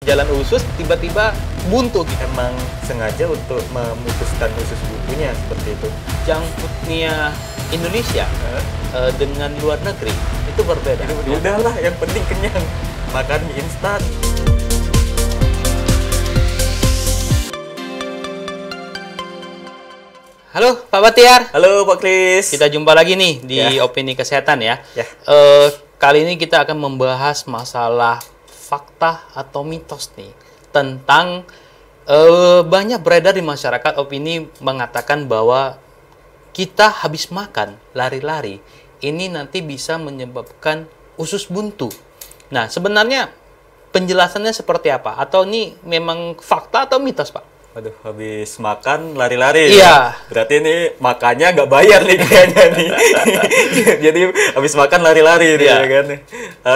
jalan usus tiba-tiba buntu. Emang sengaja untuk memutuskan usus buntunya seperti itu. Junk foodnya Indonesia dengan luar negeri itu berbeda. Udahlah, yang penting kenyang. Makan mie instan. Halo Pak Batiar. Halo Pak Kris. Kita jumpa lagi nih di Opini Kesehatan ya. Kali ini kita akan membahas masalah fakta atau mitos nih tentang banyak beredar di masyarakat opini mengatakan bahwa kita habis makan lari-lari ini nanti bisa menyebabkan usus buntu. Nah, sebenarnya penjelasannya seperti apa? Atau ini memang fakta atau mitos, Pak? Waduh, habis makan lari-lari. Iya. Ya? Berarti ini makannya nggak bayar nih kayaknya nih. Jadi habis makan lari-lari nih, ya kan.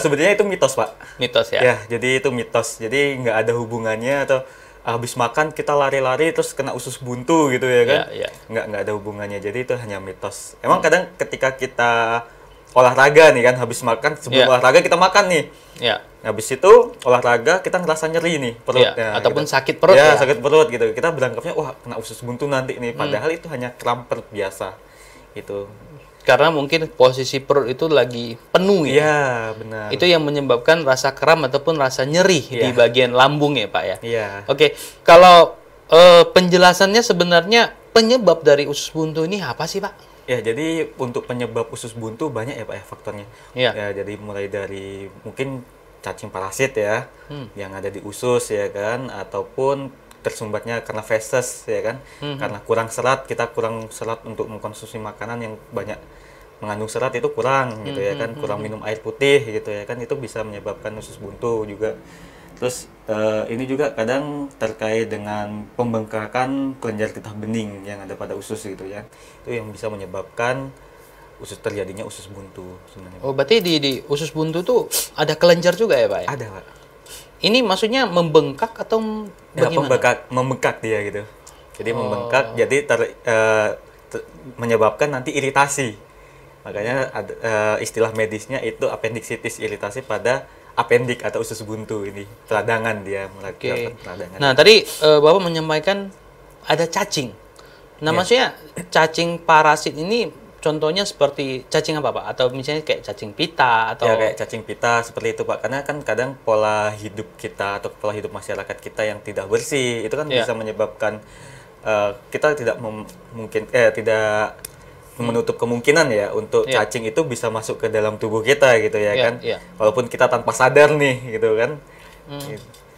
Sebenarnya itu mitos, Pak. Mitos ya? Ya, jadi itu mitos. Jadi nggak ada hubungannya atau habis makan kita lari-lari terus kena usus buntu gitu ya kan. Iya. Nggak ada hubungannya. Jadi itu hanya mitos. Emang kadang ketika kita olahraga nih kan, habis makan sebelum olahraga kita makan nih. Iya. Habis itu olahraga kita ngerasa nyeri nih perutnya, ataupun gitu. sakit perut ya, sakit perut gitu. Kita berangkapnya wah kena usus buntu nanti nih, padahal itu hanya kram perut biasa gitu. Karena mungkin posisi perut itu lagi penuh ya. Iya, benar. Itu yang menyebabkan rasa kram ataupun rasa nyeri di bagian lambung ya, Pak ya. Iya. Oke, kalau penjelasannya sebenarnya penyebab dari usus buntu ini apa sih, Pak? Ya, jadi untuk penyebab usus buntu banyak ya Pak ya faktornya. Iya. Ya, jadi mulai dari mungkin cacing parasit ya, yang ada di usus ya kan, ataupun tersumbatnya karena feses ya kan, karena kurang serat, kita kurang serat untuk mengkonsumsi makanan yang banyak mengandung serat itu kurang gitu ya kan, kurang minum air putih gitu ya kan, itu bisa menyebabkan usus buntu juga. Terus ini juga kadang terkait dengan pembengkakan kelenjar getah bening yang ada pada usus gitu ya, itu yang bisa menyebabkan terjadinya usus buntu sebenarnya. Oh, berarti di usus buntu tuh ada kelenjar juga ya, Pak ya? Ada, Pak. Ini maksudnya membengkak atau bagaimana? Membengkak dia gitu. Jadi membengkak, jadi menyebabkan nanti iritasi. Makanya istilah medisnya itu appendicitis, iritasi pada apendik atau usus buntu ini. Peradangan dia melakukan peradangan. Nah, tadi Bapak menyampaikan ada cacing. Nah, maksudnya cacing parasit ini contohnya seperti cacing apa, Pak? Atau misalnya kayak cacing pita atau ya kayak cacing pita seperti itu, Pak. Karena kan kadang pola hidup kita atau pola hidup masyarakat kita yang tidak bersih itu kan bisa menyebabkan kita tidak tidak menutup kemungkinan ya untuk cacing itu bisa masuk ke dalam tubuh kita gitu ya kan. Walaupun kita tanpa sadar nih gitu kan.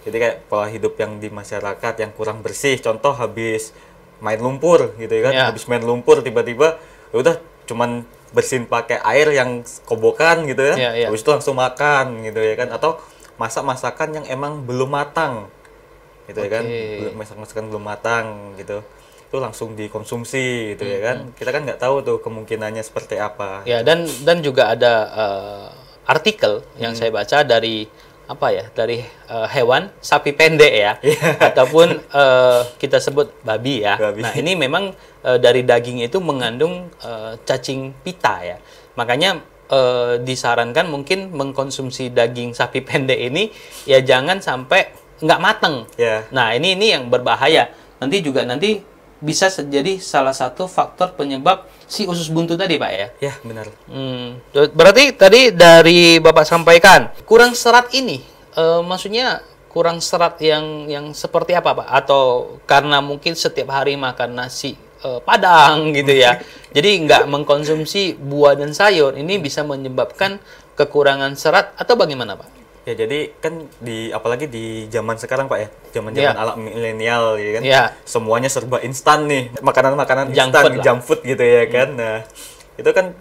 Jadi kayak pola hidup yang di masyarakat yang kurang bersih. Contoh habis main lumpur gitu ya kan. Habis main lumpur tiba-tiba udah cuman bersihin pakai air yang kobokan gitu ya. Habis itu langsung makan gitu ya kan, atau masak-masakan yang emang belum matang gitu ya kan. Masak-masakan belum matang gitu. Itu langsung dikonsumsi gitu ya kan. Kita kan nggak tahu tuh kemungkinannya seperti apa. Ya, dan juga ada artikel yang saya baca dari dari hewan sapi pendek ya, ataupun kita sebut babi ya. Nah, ini memang dari daging itu mengandung cacing pita ya. Makanya disarankan mungkin mengkonsumsi daging sapi pendek ini ya jangan sampai nggak mateng. Nah, ini yang berbahaya. Nanti bisa jadi salah satu faktor penyebab si usus buntu tadi, Pak ya? Ya, benar. Berarti tadi dari Bapak sampaikan, kurang serat ini, maksudnya kurang serat yang seperti apa, Pak? Atau karena mungkin setiap hari makan nasi Padang gitu ya, jadi nggak mengkonsumsi buah dan sayur, ini bisa menyebabkan kekurangan serat atau bagaimana, Pak? Ya, jadi kan apalagi di zaman sekarang, Pak ya, zaman-zaman ala milenial ya kan, semuanya serba instan nih, makanan-makanan instan, junk food gitu ya kan. Nah, itu kan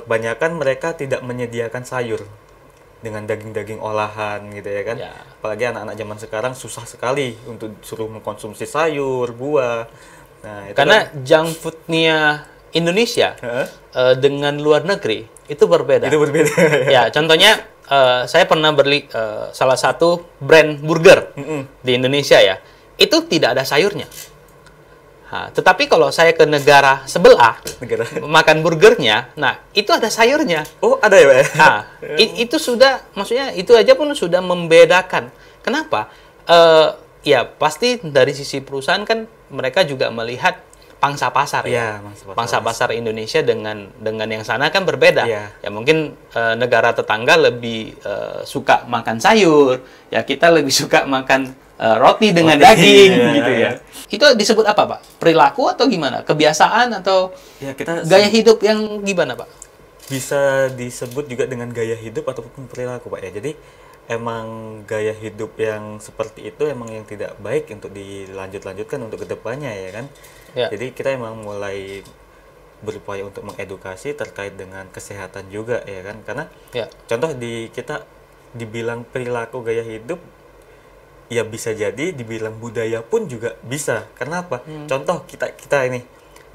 banyakan mereka tidak menyediakan sayur dengan daging-daging olahan gitu ya kan. Apalagi anak-anak zaman sekarang susah sekali untuk suruh mengkonsumsi sayur, buah. Nah, itu karena junk foodnya Indonesia dengan luar negeri itu berbeda. Itu berbeda. Ya, contohnya saya pernah beli salah satu brand burger di Indonesia ya, itu tidak ada sayurnya. Nah, tetapi kalau saya ke negara sebelah, makan burgernya, nah itu ada sayurnya. Oh, ada ya, Pak? Nah, itu sudah, maksudnya itu aja pun sudah membedakan. Kenapa? ya pasti dari sisi perusahaan kan mereka juga melihat pangsa pasar ya. Pangsa pasar Indonesia dengan yang sana kan berbeda. Ya mungkin negara tetangga lebih suka makan sayur, ya kita lebih suka makan roti dengan daging gitu ya. Itu disebut apa, Pak? Perilaku atau gimana? Kebiasaan atau gaya hidup yang gimana, Pak? Bisa disebut juga dengan gaya hidup ataupun perilaku, Pak ya. Jadi emang gaya hidup yang seperti itu emang yang tidak baik untuk dilanjutkan untuk kedepannya ya kan. Jadi kita emang mulai berupaya untuk mengedukasi terkait dengan kesehatan juga ya kan. Karena contoh kita dibilang perilaku gaya hidup, ya bisa jadi dibilang budaya pun juga bisa. Kenapa? Contoh kita ini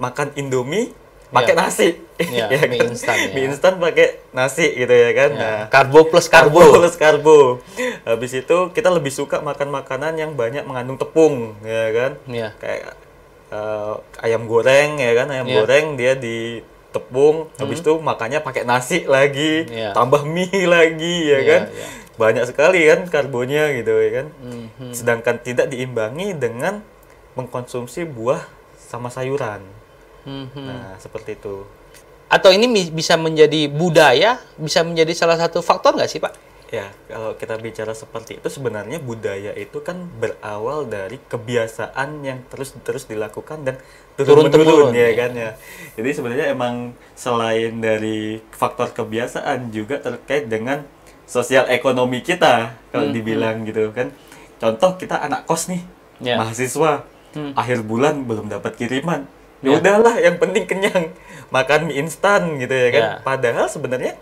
makan Indomie pakai nasi, ya mie kan? Instan ya. Mie instan pakai nasi gitu ya kan. Nah, karbo plus karbo. Habis itu kita lebih suka makan makanan yang banyak mengandung tepung ya kan. Kayak ayam goreng ya kan, goreng dia di tepung, habis itu makannya pakai nasi lagi, tambah mie lagi ya kan. Banyak sekali kan karbonnya gitu ya kan. Sedangkan tidak diimbangi dengan mengkonsumsi buah sama sayuran. Nah, seperti itu. Atau ini bisa menjadi budaya, bisa menjadi salah satu faktor nggak sih, Pak? Ya, kalau kita bicara seperti itu, sebenarnya budaya itu kan berawal dari kebiasaan yang terus dilakukan dan turun-temurun ya kan ya. Jadi sebenarnya emang selain dari faktor kebiasaan juga terkait dengan sosial ekonomi kita kalau dibilang gitu kan. Contoh kita anak kos nih, mahasiswa, akhir bulan belum dapat kiriman. Ya udahlah, yang penting kenyang, makan mie instan gitu ya kan. Padahal sebenarnya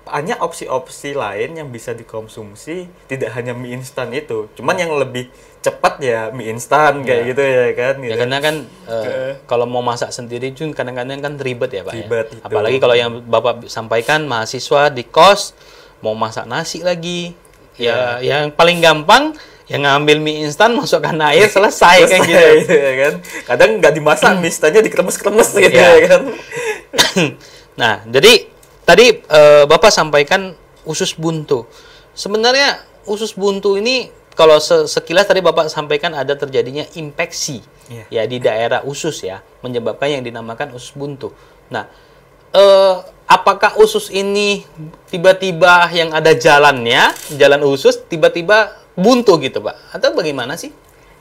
banyak opsi-opsi lain yang bisa dikonsumsi, tidak hanya mie instan itu. Cuman yang lebih cepat ya mie instan kayak gitu ya kan. Gitu. Ya karena kan kalau mau masak sendiri juga kadang-kadang kan ribet ya, Pak. Ribet ya? Apalagi kalau yang Bapak sampaikan mahasiswa di kos mau masak nasi lagi. Ya yang paling gampang yang ngambil mie instan, masukkan air, selesai kayak gitu ya kan. Kadang nggak dimasak, mie instannya dikremes-kremes gitu ya kan. Nah, jadi tadi Bapak sampaikan usus buntu. Sebenarnya usus buntu ini kalau sekilas tadi Bapak sampaikan ada terjadinya infeksi ya di daerah usus ya, menyebabkan yang dinamakan usus buntu. Nah, apakah usus ini tiba-tiba yang ada jalannya, jalan usus tiba-tiba buntu gitu, Pak? Atau bagaimana sih?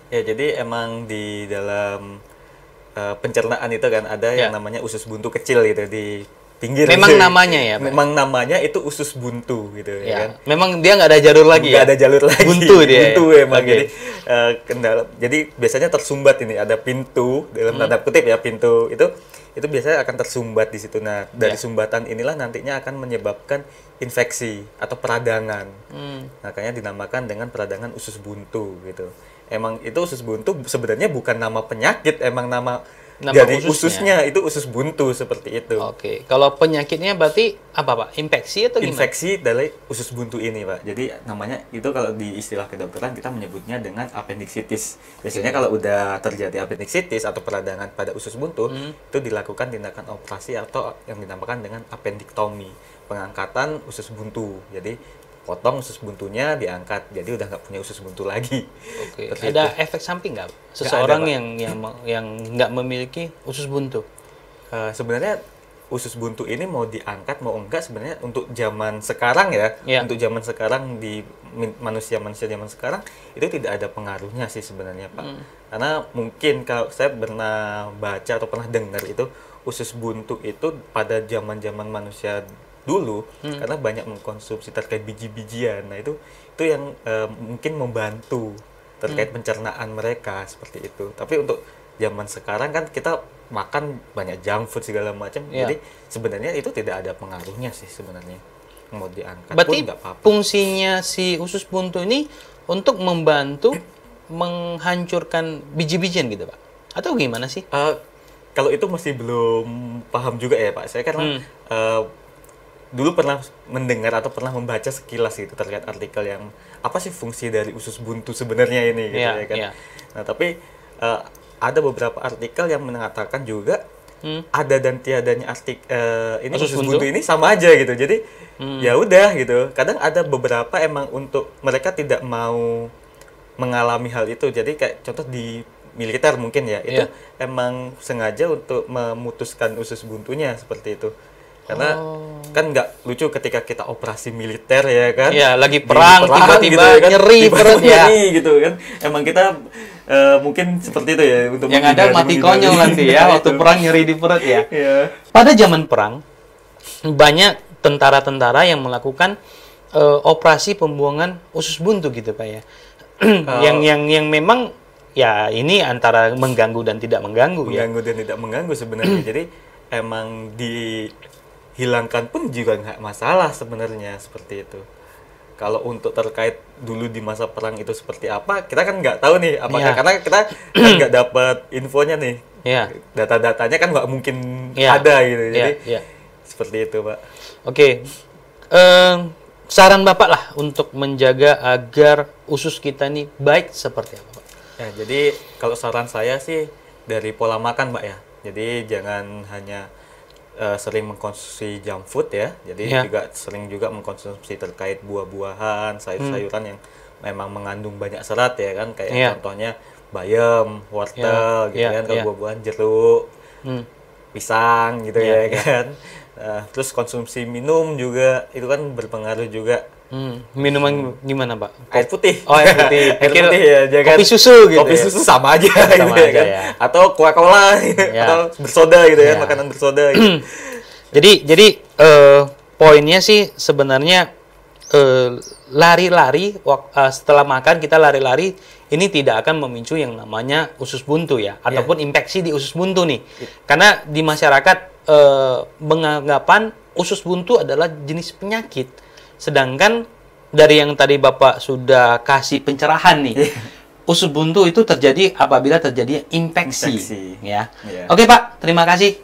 Ya, jadi emang di dalam pencernaan itu kan ada yang namanya usus buntu kecil gitu di pinggir. Memang namanya ya, Pak? Memang namanya itu usus buntu gitu ya kan. Memang dia nggak ada jalur lagi nggak ada jalur lagi. Buntu dia. Buntu emang. Jadi kendala. Jadi biasanya tersumbat ini, ada pintu dalam tanda kutip ya, pintu itu biasanya akan tersumbat di situ. Nah, dari sumbatan inilah nantinya akan menyebabkan infeksi atau peradangan. Makanya dinamakan dengan peradangan usus buntu gitu. Emang itu usus buntu sebenarnya bukan nama penyakit, emang nama dari ususnya itu usus buntu seperti itu. Oke. Kalau penyakitnya berarti apa, Pak? Infeksi atau gimana? Infeksi dari usus buntu ini, Pak. Jadi namanya itu kalau di istilah kedokteran kita menyebutnya dengan appendicitis. Biasanya kalau udah terjadi appendicitis atau peradangan pada usus buntu, itu dilakukan tindakan operasi atau yang dinamakan dengan appendiktomi, pengangkatan usus buntu. Jadi potong usus buntunya, diangkat, jadi udah nggak punya usus buntu lagi. Oke. Ada efek samping nggak? Seseorang yang nggak memiliki usus buntu? Sebenarnya usus buntu ini mau diangkat mau enggak, sebenarnya untuk zaman sekarang untuk zaman sekarang di manusia zaman sekarang itu tidak ada pengaruhnya sih sebenarnya, Pak. Karena mungkin kalau saya pernah baca atau pernah dengar itu usus buntu itu pada zaman manusia dulu karena banyak mengkonsumsi terkait biji-bijian. Nah, itu yang mungkin membantu terkait pencernaan mereka seperti itu. Tapi untuk zaman sekarang kan kita makan banyak junk food segala macam. Jadi sebenarnya itu tidak ada pengaruhnya sih sebenarnya. Mau diangkat berarti pun nggak apa-apa. Fungsinya si usus buntu ini untuk membantu menghancurkan biji-bijian gitu, Pak? Atau gimana sih? Kalau itu masih belum paham juga ya, Pak. Saya kan dulu pernah mendengar atau pernah membaca sekilas gitu terkait artikel yang apa sih fungsi dari usus buntu sebenarnya ini gitu ya kan. Nah, tapi ada beberapa artikel yang mengatakan juga ada dan tiadanya ini usus buntu ini sama aja gitu. Jadi ya udah gitu. Kadang ada beberapa emang untuk mereka tidak mau mengalami hal itu. Jadi kayak contoh di militer mungkin ya, itu emang sengaja untuk memutuskan usus buntunya seperti itu. Karena kan nggak lucu ketika kita operasi militer ya kan. Iya, lagi perang tiba-tiba gitu, kan? Nyeri perut ya. Gitu kan. Emang kita mungkin seperti itu ya untuk yang ada mati konyol nanti ya waktu perang nyeri di perut ya. Pada zaman perang banyak tentara-tentara yang melakukan operasi pembuangan usus buntu gitu Pak ya. yang memang ya ini antara mengganggu dan tidak mengganggu ya. Mengganggu dan tidak mengganggu sebenarnya. Jadi emang dihilangkan pun juga nggak masalah sebenarnya seperti itu. Kalau untuk terkait dulu di masa perang itu seperti apa, kita kan nggak tahu nih. Apakah karena kita kan nggak dapat infonya nih. Data-datanya kan nggak mungkin ada gitu. Jadi seperti itu Pak. Oke. Saran Bapak lah untuk menjaga agar usus kita ini baik seperti apa Pak? Ya, jadi kalau saran saya sih dari pola makan Pak ya. Jadi jangan hanya sering mengkonsumsi junk food ya. Jadi juga sering juga mengkonsumsi terkait buah-buahan, sayur-sayuran yang memang mengandung banyak serat ya kan. Kayak contohnya bayam, wortel gitu kan. Kalau buah-buahan jeruk, pisang gitu ya kan. Terus konsumsi minum juga itu kan berpengaruh juga. Minuman gimana Pak? Air putih. Oh air putih. Air putih ya, jangan kopi susu gitu. Kopi susu sama aja, sama gitu aja kan. Ya. Atau Coca-Cola atau bersoda gitu ya, makanan bersoda gitu. Jadi poinnya sih sebenarnya lari-lari setelah makan kita lari-lari ini tidak akan memicu yang namanya usus buntu ya ataupun infeksi di usus buntu nih. Karena di masyarakat menganggapan usus buntu adalah jenis penyakit. Sedangkan dari yang tadi Bapak sudah kasih pencerahan nih, usus buntu itu terjadi apabila terjadi infeksi. Ya. Oke Pak, terima kasih.